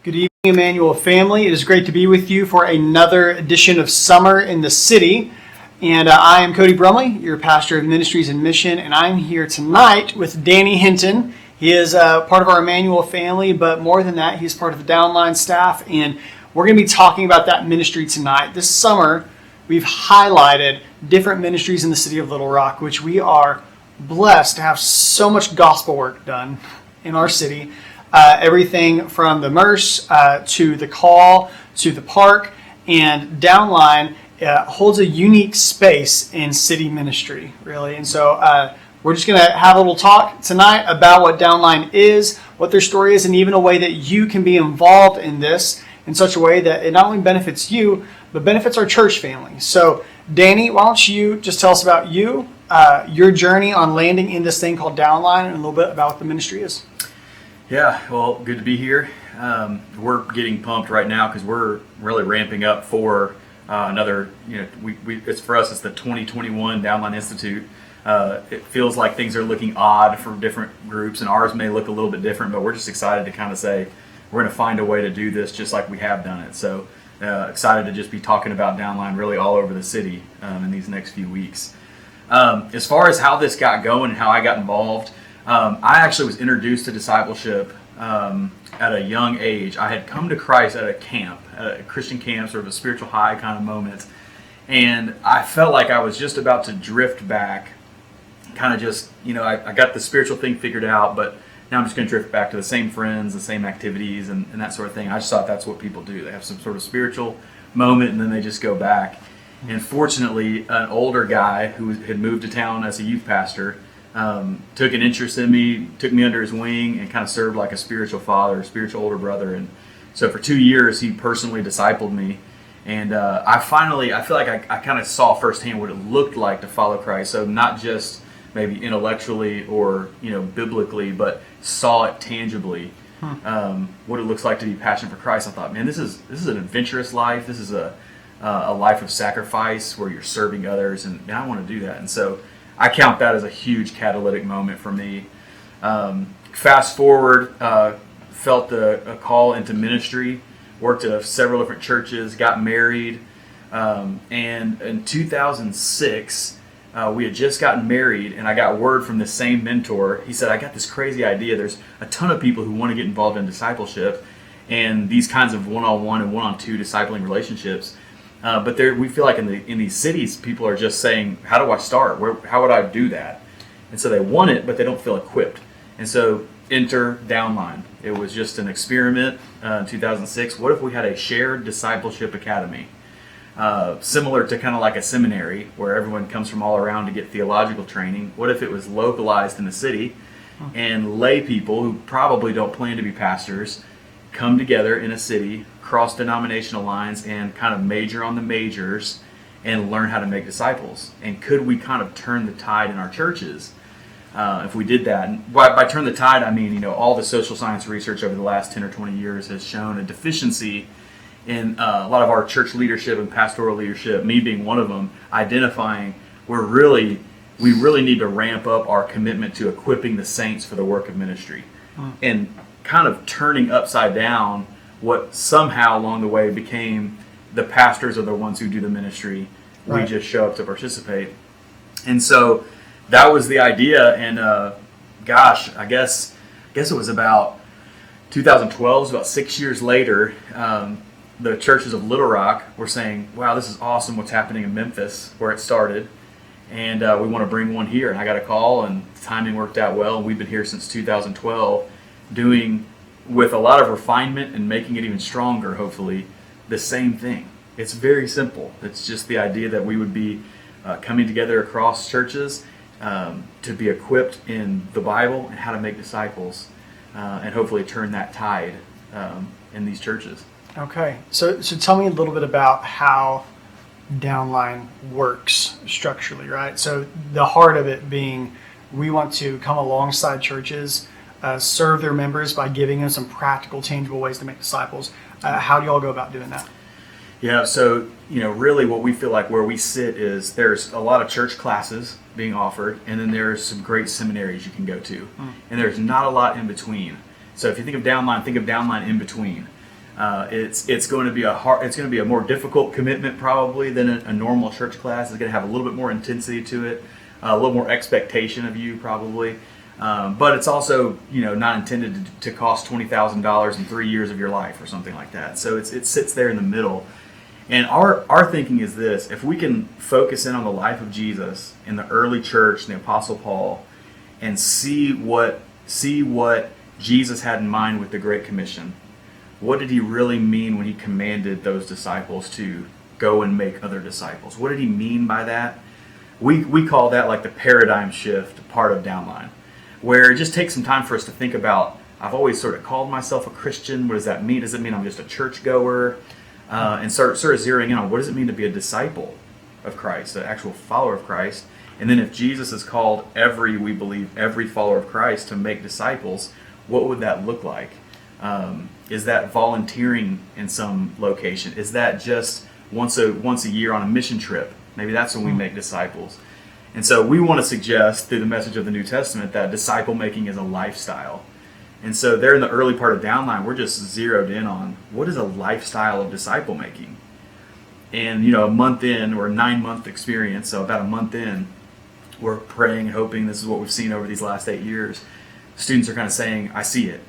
Good evening, Immanuel family. It is great to be with you for another edition of Summer in the City. And I am Cody Brumley, your pastor of ministries and mission, and I'm here tonight with Danny Hinton. He is part of our Immanuel family, but more than that, he's part of the Downline staff, and we're going to be talking about that ministry tonight. This summer, we've highlighted different ministries in the city of Little Rock, which we are blessed to have so much gospel work done in our city. Everything from the MERS to the Call to the Park, and Downline holds a unique space in city ministry, really. And so we're just going to have a little talk tonight about what Downline is, what their story is, and even a way that you can be involved in this in such a way that it not only benefits you, but benefits our church family. So, Danny, why don't you just tell us about you, your journey on landing in this thing called Downline, and a little bit about what the ministry is. Yeah, well, good to be here. We're getting pumped right now because we're really ramping up for another, it's for us, it's the 2021 Downline Institute. It feels like things are looking odd for different groups, and ours may look a little bit different, but we're just excited to kind of say we're going to find a way to do this just like we have done it. So excited to just be talking about Downline really all over the city in these next few weeks. As far as how this got going and how I got involved, I actually was introduced to discipleship at a young age. I had come to Christ at a camp, a Christian camp, sort of a spiritual high kind of moment. And I felt like I was just about to drift back, kind of just, I got the spiritual thing figured out, but now I'm just going to drift back to the same friends, the same activities, and that sort of thing. I just thought that's what people do. They have some sort of spiritual moment, and then they just go back. And fortunately, an older guy who had moved to town as a youth pastor took an interest in me, took me under his wing, and kind of served like a spiritual father, a spiritual older brother. And so for 2 years, he personally discipled me. And I feel like I kind of saw firsthand what it looked like to follow Christ. So not just maybe intellectually or biblically, but saw it tangibly, what it looks like to be passionate for Christ. I thought, man, this is an adventurous life. This is a life of sacrifice where you're serving others, and I want to do that. And so I count that as a huge catalytic moment for me. Fast forward, felt a call into ministry, worked at several different churches, got married, and in 2006, we had just gotten married, and I got word from the same mentor. He said, I got this crazy idea. There's a ton of people who want to get involved in discipleship and these kinds of one-on-one and one-on-two discipling relationships. But we feel like in these cities, people are just saying, how do I start? How would I do that? And so they want it, but they don't feel equipped. And so enter Downline. It was just an experiment in 2006. What if we had a shared discipleship academy? Similar to kind of like a seminary where everyone comes from all around to get theological training. What if it was localized in the city and lay people who probably don't plan to be pastors come together in a city, cross denominational lines, and kind of major on the majors and learn how to make disciples? And could we kind of turn the tide in our churches if we did that? And by turn the tide, I mean, all the social science research over the last 10 or 20 years has shown a deficiency in a lot of our church leadership and pastoral leadership, me being one of them, identifying we really need to ramp up our commitment to equipping the saints for the work of ministry. And kind of turning upside down what somehow along the way became the pastors are the ones who do the ministry. Right. We just show up to participate. And so that was the idea. And I guess it was about 2012, it was about 6 years later, the churches of Little Rock were saying, wow, this is awesome what's happening in Memphis, where it started. And we want to bring one here. And I got a call, and the timing worked out well. And we've been here since 2012, doing, with a lot of refinement and making it even stronger, hopefully, the same thing. It's very simple. It's just the idea that we would be coming together across churches to be equipped in the Bible and how to make disciples, and hopefully turn that tide in these churches. Okay, so tell me a little bit about how Downline works structurally, right? So the heart of it being we want to come alongside churches, serve their members by giving them some practical, tangible ways to make disciples. How do you all go about doing that? Yeah, so really what we feel like where we sit is there's a lot of church classes being offered, and then there's some great seminaries you can go to, and there's not a lot in between. So if you think of Downline in between. It's going to be it's going to be a more difficult commitment probably than a normal church class. It's going to have a little bit more intensity to it, a little more expectation of you probably. But it's also, not intended to cost $20,000 in 3 years of your life or something like that. So it sits there in the middle. And our thinking is this: if we can focus in on the life of Jesus in the early church, the Apostle Paul, and see what Jesus had in mind with the Great Commission. What did he really mean when he commanded those disciples to go and make other disciples? What did he mean by that? We call that like the paradigm shift part of Downline, where it just takes some time for us to think about, I've always sort of called myself a Christian. What does that mean? Does it mean I'm just a churchgoer? And start zeroing in on what does it mean to be a disciple of Christ, an actual follower of Christ. And then if Jesus has called we believe every follower of Christ to make disciples, what would that look like? Is that volunteering in some location? Is that just once a year on a mission trip? Maybe that's when we make disciples. And so we want to suggest through the message of the New Testament that disciple making is a lifestyle. And so there in the early part of Downline, we're just zeroed in on what is a lifestyle of disciple making. And a month in, or a 9-month experience, so about a month in, we're praying and hoping. This is what we've seen over these last 8 years. Students are kind of saying, I see it.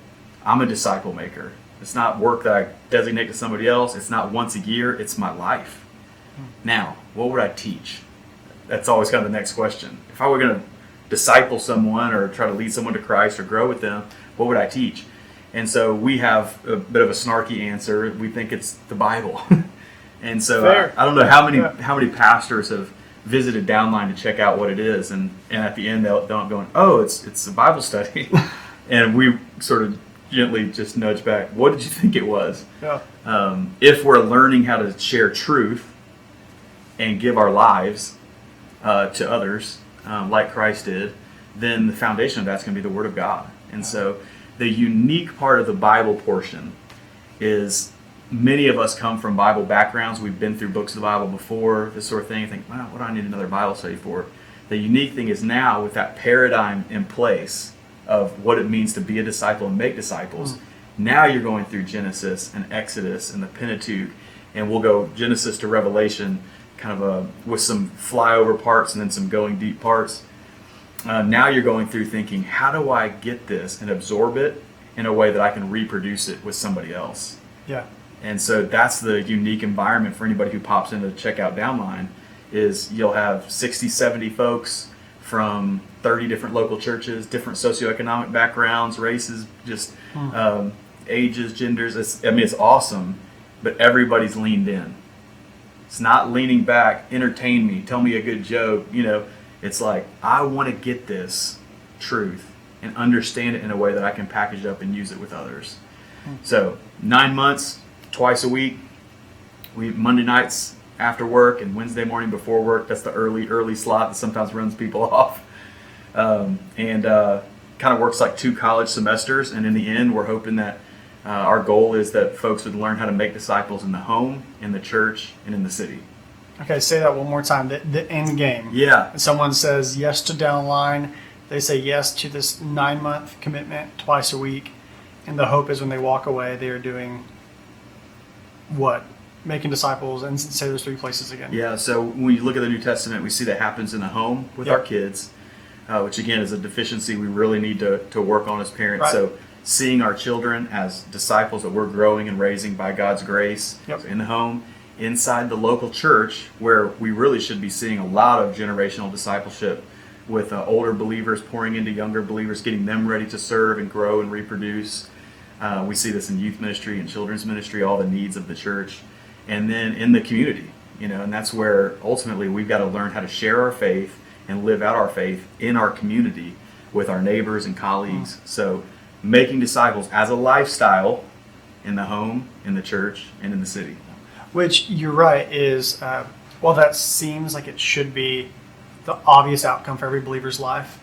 I'm a disciple maker. It's not work that I designate to somebody else. It's not once a year. It's my life. Now, what would I teach? That's always kind of the next question. If I were going to disciple someone or try to lead someone to Christ or grow with them, what would I teach? And so we have a bit of a snarky answer. We think it's the Bible. And so I don't know how many pastors have visited Downline to check out what it is, and at the end they'll end up going, oh, it's a Bible study. And we sort of gently just nudge back, what did you think it was? Yeah. If we're learning how to share truth and give our lives to others like Christ did, then the foundation of that's going to be the Word of God. And so the unique part of the Bible portion is many of us come from Bible backgrounds. We've been through books of the Bible before, this sort of thing. You think, wow, what do I need another Bible study for? The unique thing is now with that paradigm in place of what it means to be a disciple and make disciples, now you're going through Genesis and Exodus and the Pentateuch, and we'll go Genesis to Revelation kind of with some flyover parts and then some going deep parts. Now you're going through thinking, how do I get this and absorb it in a way that I can reproduce it with somebody else? Yeah. And so that's the unique environment for anybody who pops in to check out Downline, is you'll have 60, 70 folks from 30 different local churches, different socioeconomic backgrounds, races, just ages, genders. It's awesome, but everybody's leaned in. It's not leaning back, entertain me, tell me a good joke, It's like, I want to get this truth and understand it in a way that I can package it up and use it with others. So 9 months, twice a week. Monday nights after work and Wednesday morning before work. That's the early slot that sometimes runs people off. And kind of works like 2 college semesters. And in the end, we're hoping that our goal is that folks would learn how to make disciples in the home, in the church, and in the city. Okay, say that one more time. The end game. Yeah. And someone says yes to Downline. They say yes to this 9-month commitment twice a week. And the hope is when they walk away, they are doing what? Making disciples, and say those 3 places again. Yeah, so when you look at the New Testament, we see that happens in the home with our kids, which again is a deficiency we really need to work on as parents. Right. So seeing our children as disciples that we're growing and raising by God's grace in the home, inside the local church, where we really should be seeing a lot of generational discipleship with older believers pouring into younger believers, getting them ready to serve and grow and reproduce. We see this in youth ministry and children's ministry, all the needs of the church. And then in the community, and that's where ultimately we've got to learn how to share our faith and live out our faith in our community with our neighbors and colleagues. So making disciples as a lifestyle in the home, in the church, and in the city. Which, you're right, is, while that seems like it should be the obvious outcome for every believer's life,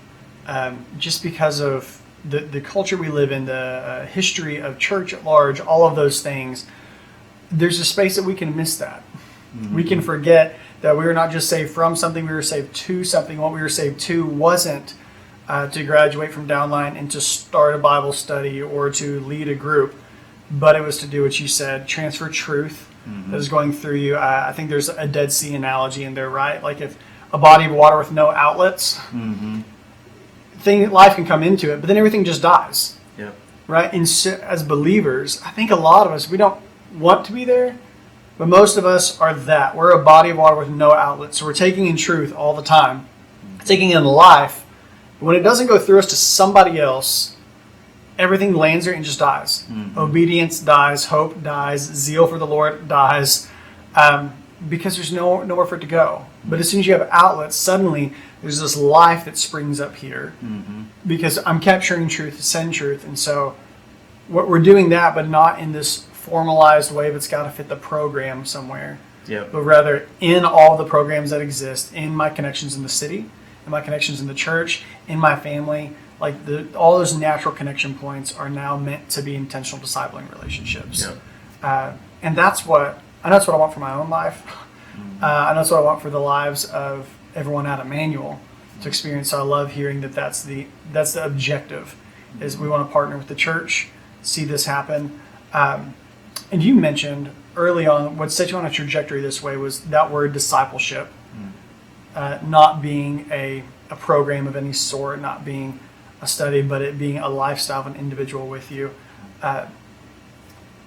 just because of the culture we live in, the history of church at large, all of those things, there's a space that we can miss that. Mm-hmm. We can forget that we were not just saved from something, we were saved to something. What we were saved to wasn't to graduate from Downline and to start a Bible study or to lead a group. but it was to do what you said, transfer truth that was going through you. I think there's a Dead Sea analogy in there, right? Like if a body of water with no outlets, life can come into it, but then everything just dies. Yep. Right? And so, as believers, I think a lot of us, we don't want to be there, but most of us are that. We're a body of water with no outlet. So we're taking in truth all the time, taking in life. When it doesn't go through us to somebody else, everything lands there and just dies. Obedience dies, hope dies, zeal for the Lord dies, because there's nowhere for it to go. But as soon as you have outlets, suddenly there's this life that springs up here because I'm capturing truth, send truth. And so we're doing that, but not in this formalized way that's got to fit the program somewhere. Yep. But rather in all the programs that exist, in my connections in the city, in my connections in the church, in my family. Like all those natural connection points are now meant to be intentional discipling relationships. Yep. And that's what I want for my own life. And that's what I want for the lives of everyone at Immanuel to experience. So I love hearing that's the objective, is we want to partner with the church, see this happen. And you mentioned early on what set you on a trajectory this way was that word discipleship, not being a program of any sort, not being a study, but it being a lifestyle of an individual with you.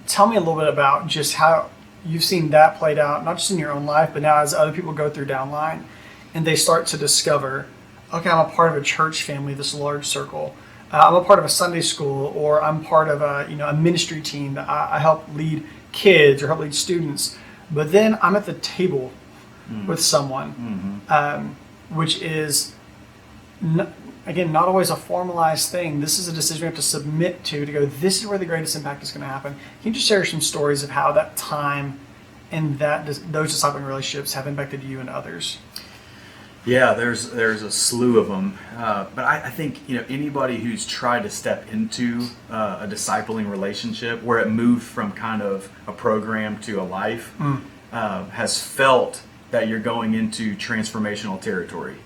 Tell me a little bit about just how you've seen that played out, not just in your own life, but now as other people go through downline and they start to discover, okay, I'm a part of a church family, this large circle. I'm a part of a Sunday school, or I'm part of a ministry team that I help lead kids or help lead students. But then I'm at the table with someone, which is, again, not always a formalized thing. This is a decision we have to submit to go, this is where the greatest impact is going to happen. Can you just share some stories of how that time and those discipling relationships have impacted you and others? Yeah, there's a slew of them, but I think anybody who's tried to step into a discipling relationship where it moved from kind of a program to a life has felt that you're going into transformational territory,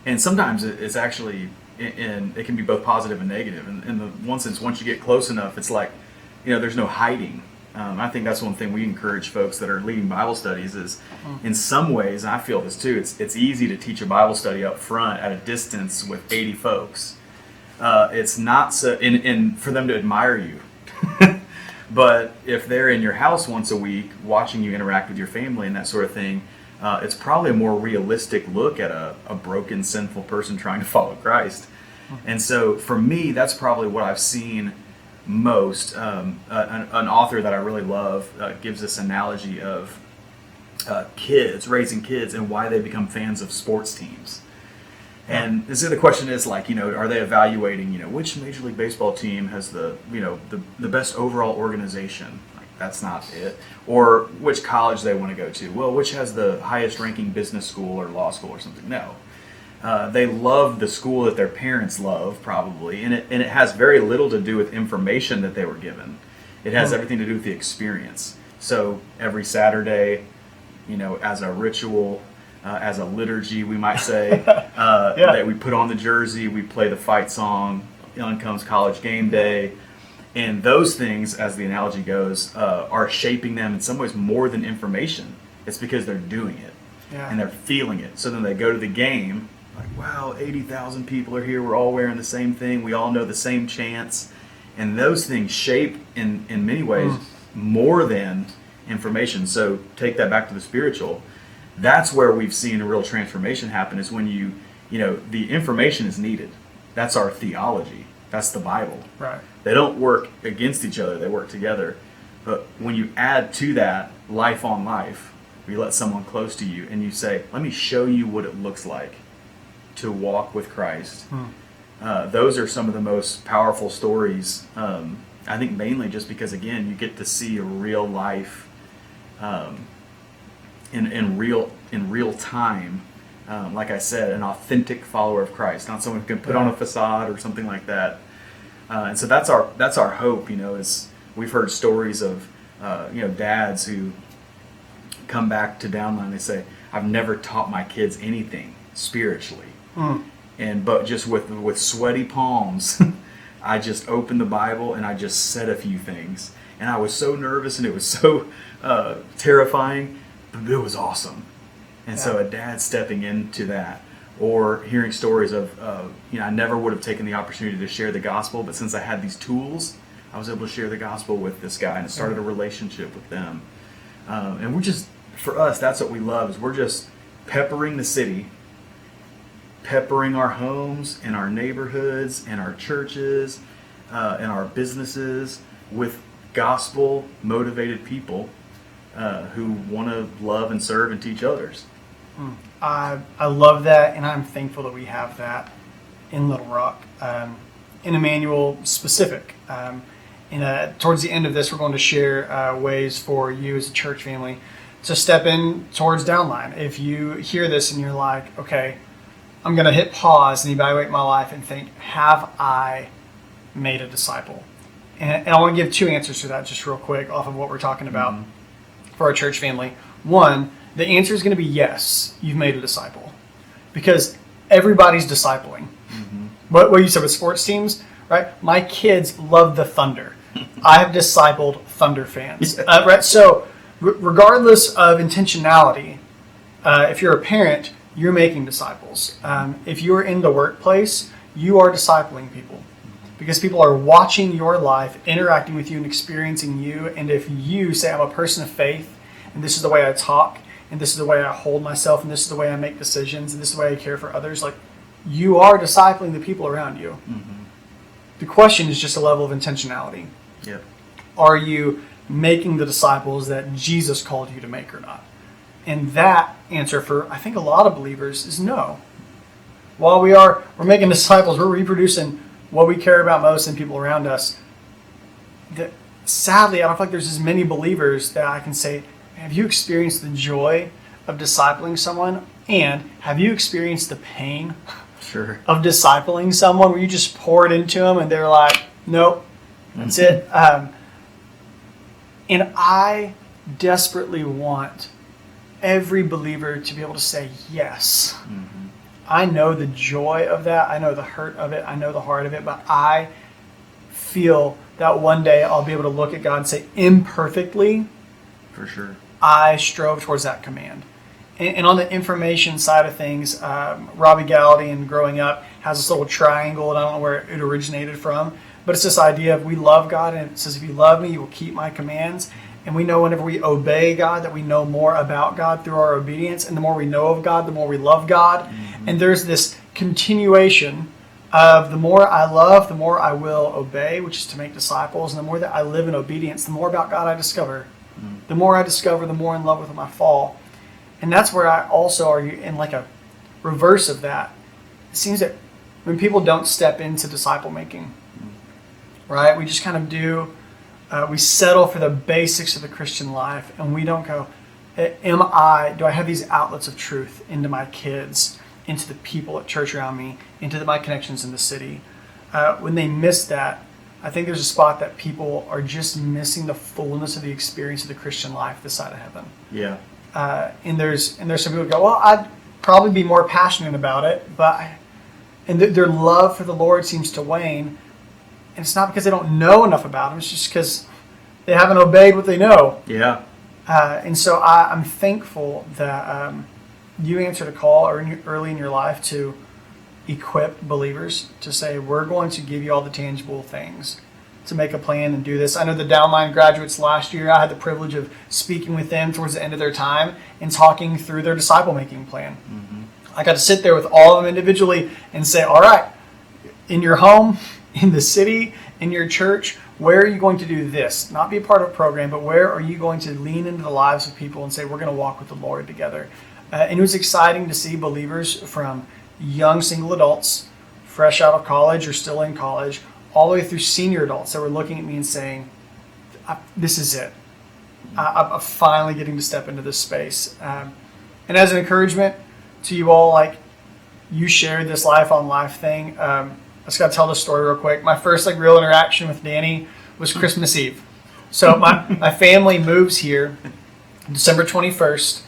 and sometimes it's actually it can be both positive and negative. In the one sense, once you get close enough, it's like there's no hiding. I think that's one thing we encourage folks that are leading Bible studies is, in some ways, and I feel this too, it's easy to teach a Bible study up front at a distance with 80 folks. It's not so, and for them to admire you. But if they're in your house once a week, watching you interact with your family and that sort of thing, it's probably a more realistic look at a broken, sinful person trying to follow Christ. And so for me, that's probably what I've seen most. An author that I really love gives this analogy of raising kids and why they become fans of sports teams. And so the question is are they evaluating which Major League Baseball team has the best overall organization? That's not it. Or which college they want to go to. Well, which has the highest ranking business school or law school or something? No. They love the school that their parents love, probably, and it has very little to do with information that they were given. It has everything to do with the experience. So every Saturday, as a ritual, as a liturgy, we might say, that we put on the jersey, we play the fight song, on comes college game day, and those things, as the analogy goes, are shaping them in some ways more than information. It's because they're doing it, and they're feeling it. So then they go to the game, like, wow, 80,000 people are here. We're all wearing the same thing. We all know the same chants. And those things shape, in many ways, more than information. So take that back to the spiritual. That's where we've seen a real transformation happen, is when the information is needed. That's our theology. That's the Bible. Right. They don't work against each other. They work together. But when you add to that life on life, you let someone close to you and you say, let me show you what it looks like to walk with Christ. Those are some of the most powerful stories. I think mainly just because, again, you get to see a real life in real time. Like I said, an authentic follower of Christ, not someone who can put on a facade or something like that. And so that's our hope. Is we've heard stories of dads who come back to Downline. They say, I've never taught my kids anything spiritually. But just with sweaty palms, I just opened the Bible and I just said a few things, and I was so nervous, and it was so terrifying, but it was awesome. And so a dad stepping into that, or hearing stories of, I never would have taken the opportunity to share the gospel, but since I had these tools, I was able to share the gospel with this guy, and it started a relationship with them. And we're just, for us, that's what we love, is we're just peppering the city, peppering our homes and our neighborhoods and our churches and our businesses with gospel-motivated people who want to love and serve and teach others. I love that, and I'm thankful that we have that in Little Rock, in Immanuel specific. Towards the end of this, we're going to share ways for you as a church family to step in towards Downline. If you hear this and you're like, okay, I'm going to hit pause and evaluate my life and think, have I made a disciple? And I want to give two answers to that just real quick off of what we're talking about for our church family. One, the answer is going to be yes, you've made a disciple. Because everybody's discipling. What you said with sports teams, right? My kids love the Thunder. I have discipled Thunder fans. Right? So regardless of intentionality, if you're a parent, you're making disciples. If you're in the workplace, you are discipling people. Because people are watching your life, interacting with you, and experiencing you. And if you say, I'm a person of faith, and this is the way I talk, and this is the way I hold myself, and this is the way I make decisions, and this is the way I care for others, like, you are discipling the people around you. The question is just a level of intentionality. Yep. Are you making the disciples that Jesus called you to make or not? And that answer for, I think, a lot of believers is no. While we're making disciples, we're reproducing what we care about most in people around us. Sadly, I don't feel like there's as many believers that I can say, have you experienced the joy of discipling someone? And have you experienced the pain of discipling someone where you just pour it into them and they're like, nope, that's it. And I desperately want every believer to be able to say yes. I know the joy of that. I know the hurt of it. I know the heart of it. But I feel that one day I'll be able to look at God and say, imperfectly, for sure, I strove towards that command. And on the information side of things, Robbie Gallaty, growing up, has this little triangle, and I don't know where it originated from, but it's this idea of we love God, and it says, if you love me, you will keep my commands. And we know whenever we obey God that we know more about God through our obedience, and the more we know of God, the more we love God. And there's this continuation of the more I love, the more I will obey, which is to make disciples, and the more that I live in obedience, the more about God I discover. The more I discover, the more in love with Him I fall. And that's where I also are in like a reverse of that. It seems that when people don't step into disciple making, right? We just kind of do, we settle for the basics of the Christian life, and we don't go, do I have these outlets of truth into my kids, into the people at church around me, into my connections in the city? When they miss that, I think there's a spot that people are just missing the fullness of the experience of the Christian life this side of heaven. Yeah. And there's some people who go, well, I'd probably be more passionate about it, and their love for the Lord seems to wane. And it's not because they don't know enough about Him; it's just because they haven't obeyed what they know. Yeah. And so I'm thankful that you answered a call early in your life to equip believers to say, we're going to give you all the tangible things to make a plan and do this. I know the Downline graduates last year, I had the privilege of speaking with them towards the end of their time and talking through their disciple-making plan. I got to sit there with all of them individually and say, all right, in your home, in the city, in your church, where are you going to do this? Not be a part of a program, but where are you going to lean into the lives of people and say, we're going to walk with the Lord together? And it was exciting to see believers from young single adults, fresh out of college or still in college, all the way through senior adults that were looking at me and saying, this is it. I'm finally getting to step into this space. And as an encouragement to you all, like, you shared this life on life thing. I just got to tell this story real quick. My first real interaction with Danny was Christmas Eve. So my family moves here December 21st.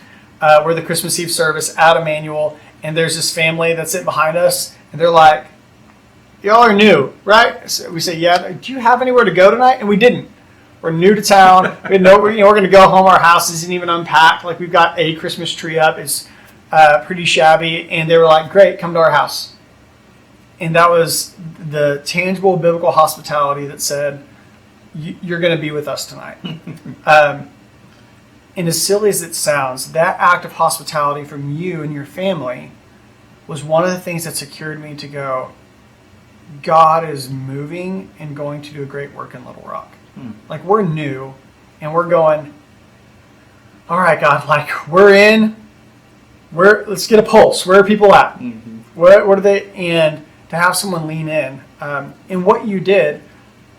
We're the Christmas Eve service at Immanuel, and there's this family that's sitting behind us, and they're like, y'all are new, right? So we say, yeah, do you have anywhere to go tonight? And we didn't, We're new to town. We know we're going to go home. Our house isn't even unpacked. Like, we've got a Christmas tree up. It's pretty shabby. And they were like, great, come to our house. And that was the tangible biblical hospitality that said, you're going to be with us tonight. And as silly as it sounds, that act of hospitality from you and your family was one of the things that secured me to go, God is moving and going to do a great work in Little Rock. Like, we're new and we're going, all right, God, like, we're in, let's get a pulse. Where are people at? Mm-hmm. What are they? And to have someone lean in. And what you did,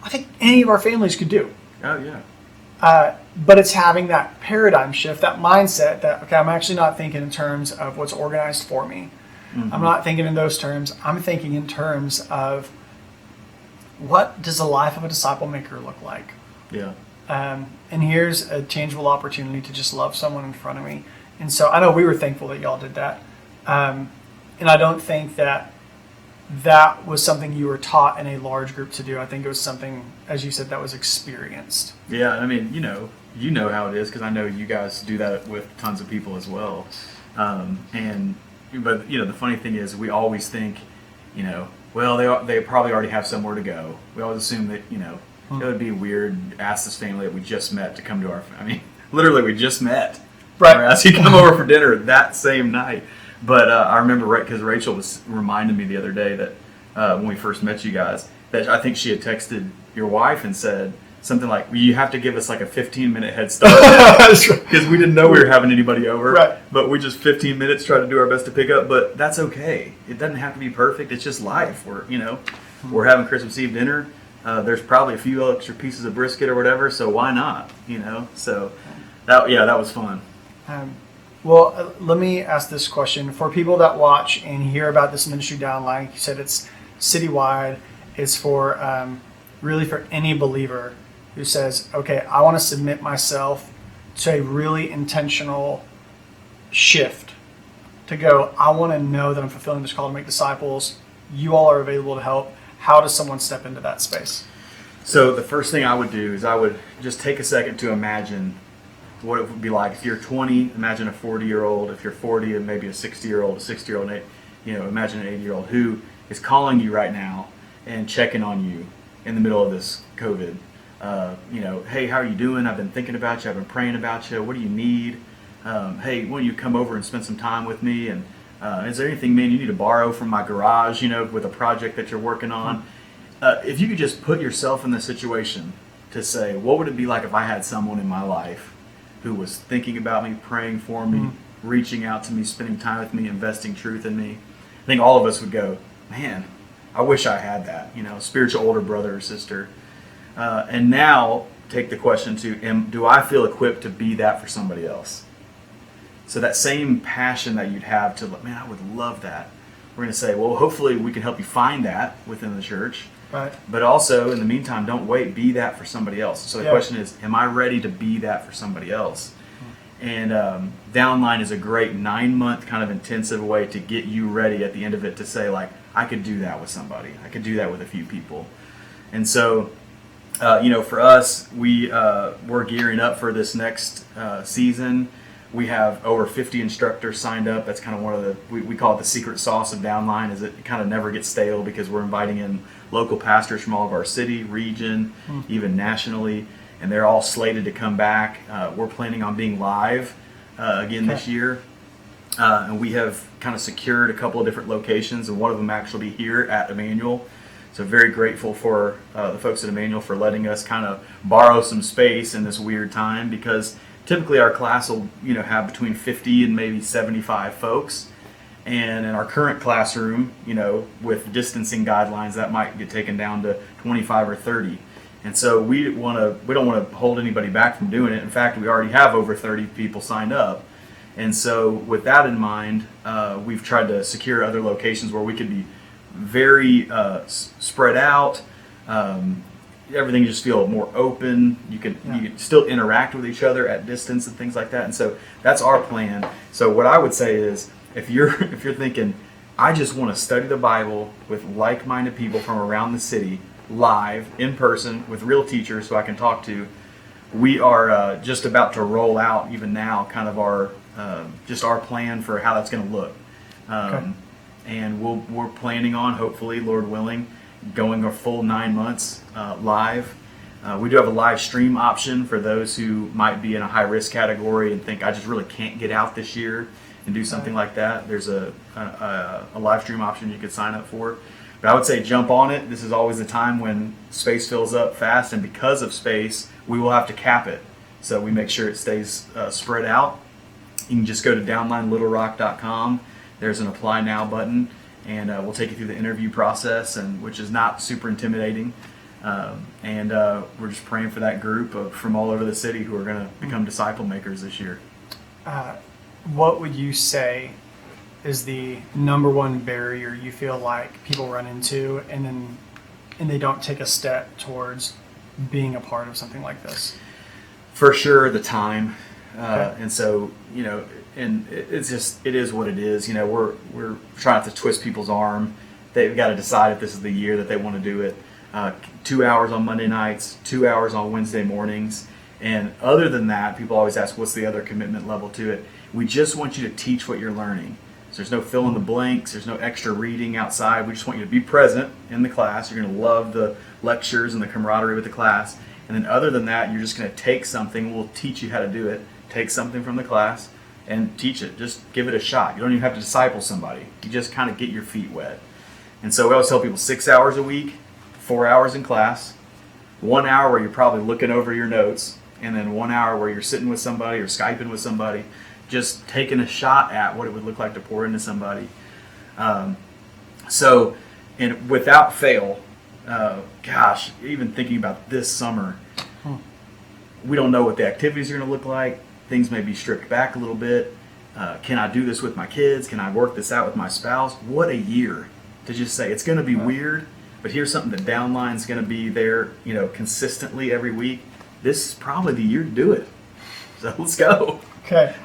I think any of our families could do. Oh, yeah. But it's having that paradigm shift, that mindset that, okay, I'm actually not thinking in terms of what's organized for me. Mm-hmm. I'm not thinking in those terms. I'm thinking in terms of what does the life of a disciple maker look like? Yeah. And here's a tangible opportunity to just love someone in front of me. And so I know we were thankful that y'all did that. And I don't think that was something you were taught in a large group to do. I think it was something, as you said, that was experienced. Yeah, I mean, you know how it is, because I know you guys do that with tons of people as well. But the funny thing is, we always think, well, they probably already have somewhere to go. We always assume that, it would be weird to ask this family that we just met to come to our. I mean, literally, we just met. Right. Or ask you to come over for dinner that same night. But I remember, because Rachel was reminding me the other day that when we first met you guys, that I think she had texted your wife and said something like, well, you have to give us like a 15-minute head start. Because we didn't know we were having anybody over. Right. But we just 15 minutes try to do our best to pick up. But that's okay. It doesn't have to be perfect. It's just life. We're having Christmas Eve dinner. There's probably a few extra pieces of brisket or whatever, so why not? So that was fun. Well, let me ask this question. For people that watch and hear about this ministry downline, you said it's citywide. It's for really for any believer who says, okay, I want to submit myself to a really intentional shift to go, I want to know that I'm fulfilling this call to make disciples. You all are available to help. How does someone step into that space? So the first thing I would do is I would just take a second to imagine what it would be like. If you're 20, imagine a 40-year-old. If you're 40, maybe a 60-year-old, imagine an 80-year-old who is calling you right now and checking on you in the middle of this COVID. Hey, how are you doing? I've been thinking about you. I've been praying about you. What do you need? Hey, why don't you come over and spend some time with me? And is there anything, man, you need to borrow from my garage, with a project that you're working on? If you could just put yourself in the situation to say, what would it be like if I had someone in my life who was thinking about me, praying for me, reaching out to me, spending time with me, investing truth in me? I think all of us would go, man, I wish I had that, spiritual older brother or sister. And now take the question to, do I feel equipped to be that for somebody else? So that same passion that you'd have to, man, I would love that. We're going to say, well, hopefully we can help you find that within the church. Right. But also, in the meantime, don't wait. Be that for somebody else. So the question is, am I ready to be that for somebody else? And Downline is a great 9-month kind of intensive way to get you ready at the end of it to say, like, I could do that with somebody. I could do that with a few people. And so, for us, we're gearing up for this next season. We have over 50 instructors signed up. That's kind of one of the, we call it the secret sauce of Downline, is it kind of never gets stale because we're inviting in local pastors from all of our city, region, even nationally, and they're all slated to come back. We're planning on being live again this year. And we have kind of secured a couple of different locations, and one of them actually be here at Immanuel. So very grateful for the folks at Immanuel for letting us kind of borrow some space in this weird time, because typically our class will have between 50 and maybe 75 folks. And in our current classroom, with distancing guidelines, that might get taken down to 25 or 30. And so we don't want to hold anybody back from doing it. In fact, we already have over 30 people signed up. And so with that in mind, we've tried to secure other locations where we could be very spread out. Everything just feel more open. You can still interact with each other at distance and things like that. And so that's our plan. So what I would say is, if you're thinking, I just want to study the Bible with like-minded people from around the city, live, in person, with real teachers who I can talk to, we are just about to roll out even now kind of our just our plan for how that's going to look. Okay. And we're planning on, hopefully, Lord willing, going a full 9 months live. We do have a live stream option for those who might be in a high risk category and think, I just really can't get out this year and do something like that. There's a live stream option you could sign up for. But I would say jump on it. This is always the time when space fills up fast, and because of space, we will have to cap it. So we make sure it stays spread out. You can just go to downlinelittlerock.com. There's an apply now button, and we'll take you through the interview process, and which is not super intimidating. And we're just praying for that group from all over the city who are going to become disciple makers this year. What would you say is the number one barrier you feel like people run into, and they don't take a step towards being a part of something like this? For sure, the time. Okay. And so, and it's just, it is what it is. We're trying not to twist people's arm. They've got to decide if this is the year that they want to do it. 2 hours on Monday nights, 2 hours on Wednesday mornings. And other than that, people always ask, what's the other commitment level to it? We just want you to teach what you're learning. So there's no fill in the blanks. There's no extra reading outside. We just want you to be present in the class. You're going to love the lectures and the camaraderie with the class. And then other than that, you're just going to take something. We'll teach you how to do it. Take something from the class and teach it. Just give it a shot. You don't even have to disciple somebody. You just kind of get your feet wet. And so we always tell people 6 hours a week, 4 hours in class, 1 hour where you're probably looking over your notes, and then 1 hour where you're sitting with somebody or Skyping with somebody, just taking a shot at what it would look like to pour into somebody. So, and without fail, even thinking about this summer, we don't know what the activities are going to look like. Things may be stripped back a little bit. Can I do this with my kids? Can I work this out with my spouse? What a year to just say it's going to be weird, but here's something that Downline's going to be there, consistently every week. This is probably the year to do it. So let's go. Okay.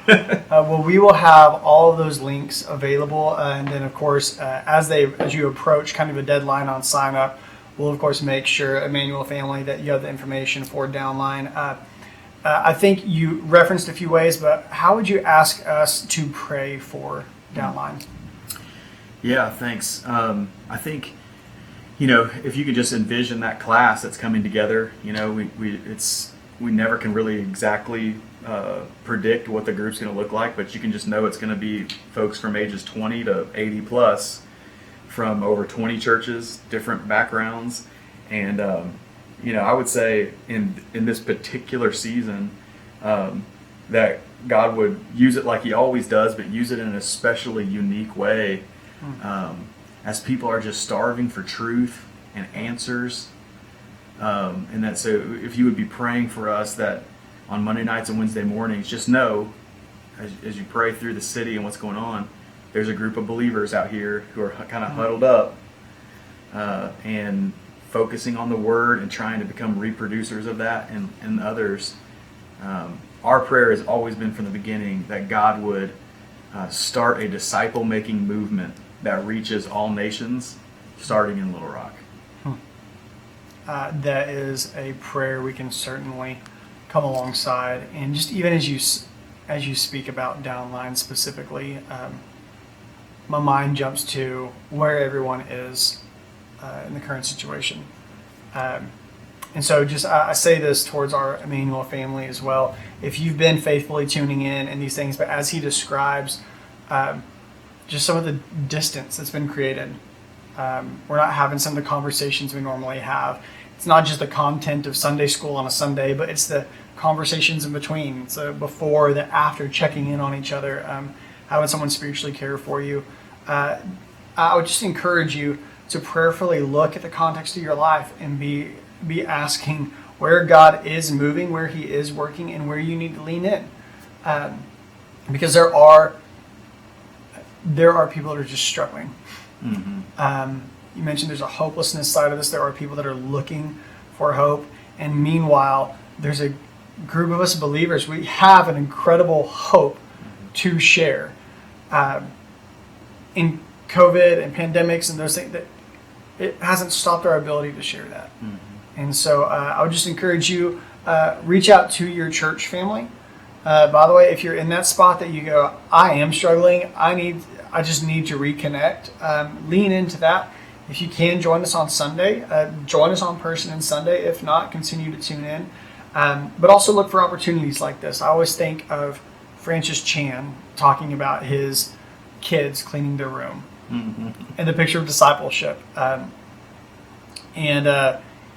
Well, we will have all of those links available, and then of course, as you approach kind of a deadline on sign up, we'll of course make sure, Immanuel family, that you have the information for Downline. I think you referenced a few ways, but how would you ask us to pray for Downline? Yeah, thanks. I think, if you could just envision that class that's coming together, we never can really exactly predict what the group's going to look like, but you can just know it's going to be folks from ages 20 to 80 plus from over 20 churches, different backgrounds. And, I would say in this particular season that God would use it like he always does, but use it in an especially unique way as people are just starving for truth and answers. And that, so if you would be praying for us that on Monday nights and Wednesday mornings, just know as you pray through the city and what's going on, there's a group of believers out here who are kind of huddled up and focusing on the word and trying to become reproducers of that and others. Our prayer has always been from the beginning that God would start a disciple-making movement that reaches all nations, starting in Little Rock. That is a prayer we can certainly come alongside, and just even as you speak about Downline specifically, my mind jumps to where everyone is in the current situation, and so just I say this towards our Immanuel family as well. If you've been faithfully tuning in and these things, but as he describes, just some of the distance that's been created. We're not having some of the conversations we normally have. It's not just the content of Sunday school on a Sunday, but it's the conversations in between. So before, the after, checking in on each other, having someone spiritually care for you. I would just encourage you to prayerfully look at the context of your life and be asking where God is moving, where he is working, and where you need to lean in. Because there are people that are just struggling. Mm-hmm. You mentioned there's a hopelessness side of this. There are people that are looking for hope. And meanwhile, there's a group of us believers. We have an incredible hope to share. In COVID and pandemics and those things, that it hasn't stopped our ability to share that. Mm-hmm. And so I would just encourage you, reach out to your church family. By the way, if you're in that spot that you go, I am struggling, I just need to reconnect, lean into that. If you can join us on Sunday, join us on person on Sunday. If not, continue to tune in. But also look for opportunities like this. I always think of Francis Chan talking about his kids cleaning their room and the picture of discipleship. And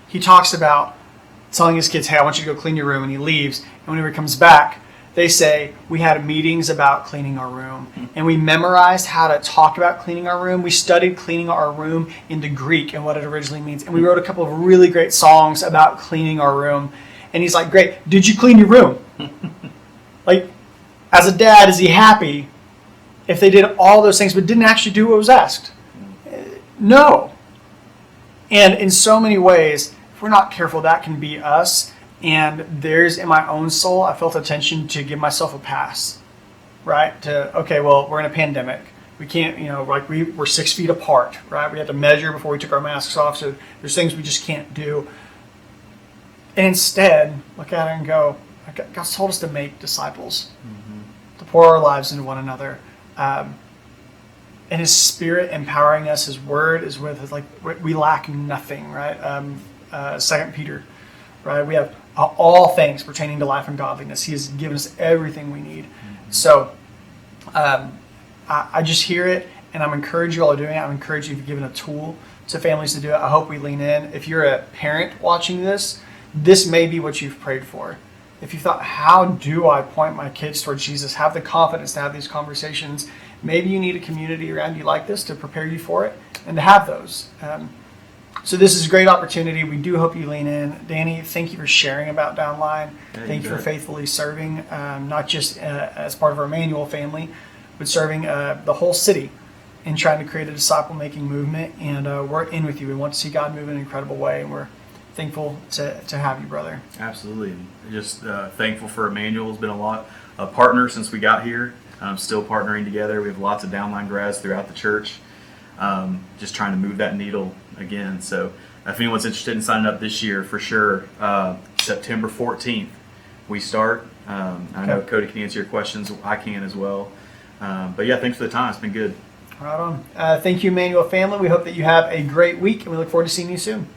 he talks about telling his kids, hey, I want you to go clean your room. And he leaves. And whenever he comes back, they say, we had meetings about cleaning our room. And we memorized how to talk about cleaning our room. We studied cleaning our room into Greek and what it originally means. And we wrote a couple of really great songs about cleaning our room. And he's like, great, did you clean your room? Like, as a dad, is he happy if they did all those things but didn't actually do what was asked? No. And in so many ways, if we're not careful, that can be us. And there's, in my own soul, I felt a tension to give myself a pass, right? Okay, well, we're in a pandemic. We can't, like we're 6 feet apart, right? We had to measure before we took our masks off. So there's things we just can't do. And instead, look at it and go, God's told us to make disciples, to pour our lives into one another. And His Spirit empowering us, His Word is with us. Like, we lack nothing, right? 2 Peter, right? We have all things pertaining to life and godliness. He has given us everything we need. So I just hear it, and I'm encouraging you all doing it. I'm encouraging you to give a tool to families to do it. I hope we lean in. If you're a parent watching this, this may be what you've prayed for. If you thought, how do I point my kids towards Jesus, have the confidence to have these conversations, maybe you need a community around you like this to prepare you for it and to have those. So this is a great opportunity. We do hope you lean in. Danny, thank you for sharing about Downline. Thank you for faithfully serving, not just as part of our Immanuel family, but serving the whole city and trying to create a disciple-making movement. And we're in with you. We want to see God move in an incredible way, and we're thankful to have you, brother. Absolutely. And just thankful for Immanuel. It's been a partner since we got here. Still partnering together. We have lots of Downline grads throughout the church. Just trying to move that needle again. So if anyone's interested in signing up this year, for sure, September 14th, we start. I know Cody can answer your questions. I can as well. But yeah, thanks for the time. It's been good. Right on. Thank you, Immanuel family. We hope that you have a great week, and we look forward to seeing you soon.